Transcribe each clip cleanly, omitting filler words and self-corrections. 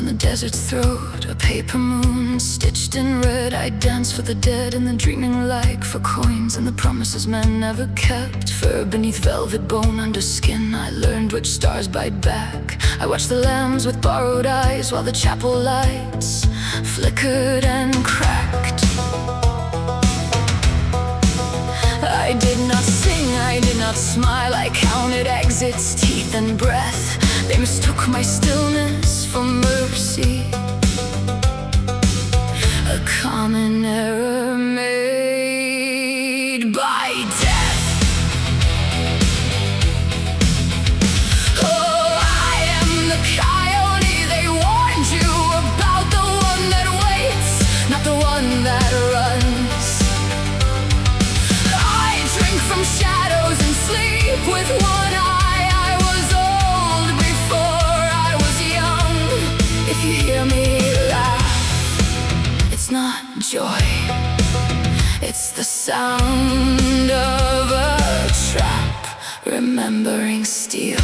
the desert's throat, a paper moon stitched in red. I dance for the dead in the dreaming light, for coins and the promises men never kept. Fur beneath velvet, bone under skin, I learned which stars bite back. I watched the lambs with borrowed eyes while the chapel lights flickered and cracked. I did not sing, I did not smile, I counted exits, teeth and breath. They mistook my stillness for mercy, a common error made by death. Oh, I am the coyote they warned you about, the one that waits, not the one that runs. I drink from shadows and sleep with one eye. If you hear me laugh, it's not joy, it's the sound of a trap, remembering steel.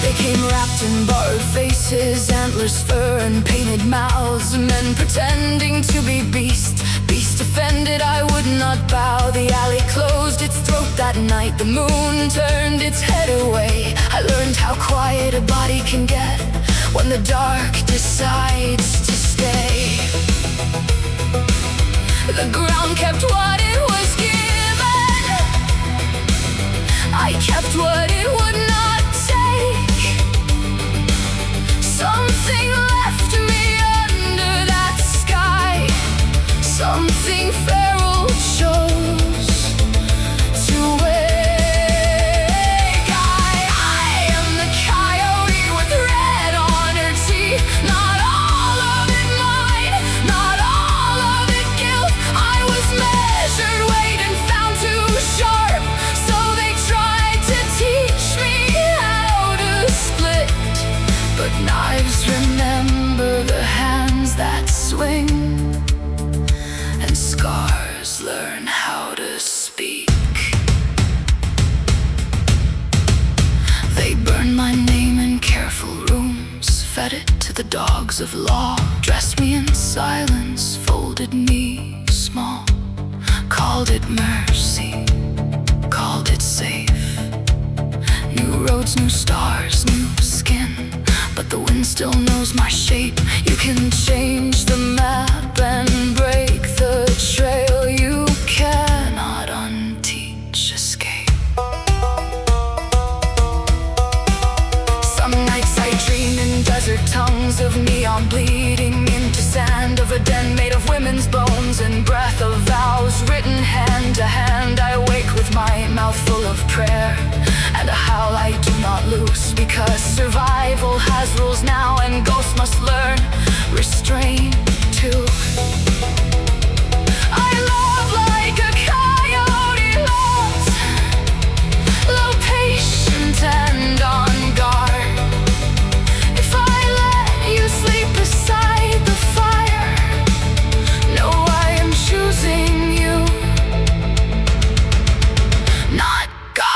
They came wrapped in borrowed faces, antlers, fur, and painted mouths. Men pretending to be beast, beast offended, I would not bow. The alley closed its throat that night, the moon turned its head away. I learned how quiet a body can get when the dark decides to stay. The ground kept what it was given, I kept what it would not take. Something left me under that sky, something feral chose to wake. I am the coyote with red on her teeth, not all of it mine, not all of it guilt. I was measured, weighed, and found too sharp, so they tried to teach me how to split. But knives remember the hands that swing, and scars learn how to speak. They burned my name in careful rooms, fed it to the dogs of law, dressed me in silence, folded me small, called it mercy, called it safe. New roads, new stars, new skin, but the wind still knows my shape. You can change the map and break the trail, you cannot unteach escape. Some nights I dream in desert tongues of neon bleeding into sand, of a den made of women's bones and breath of vows written hand to hand. I wake with my mouth full of prayer and a howl I do not lose, because survival has rules now and ghosts must learn restraint too. I love like a coyote loves, low, patient and on guard. If I let you sleep beside the fire, know I am choosing you, not God.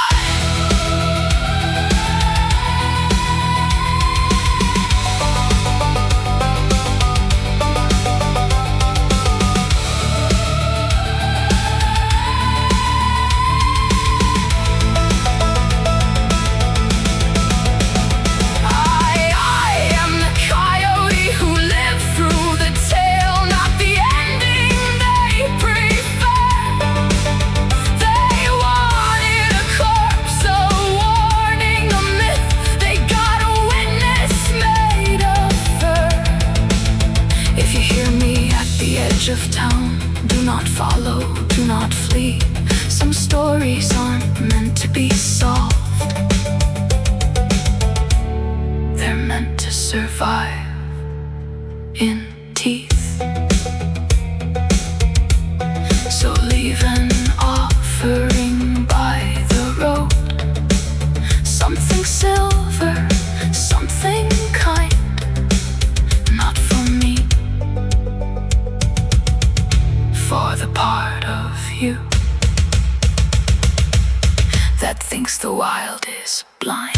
Of town, do not follow, do not flee. Some stories aren't meant to be solved, they're meant to survive in teeth. So leave an offering by the road, something silver, something kind, not for me, for the part of you that thinks the wild is blind.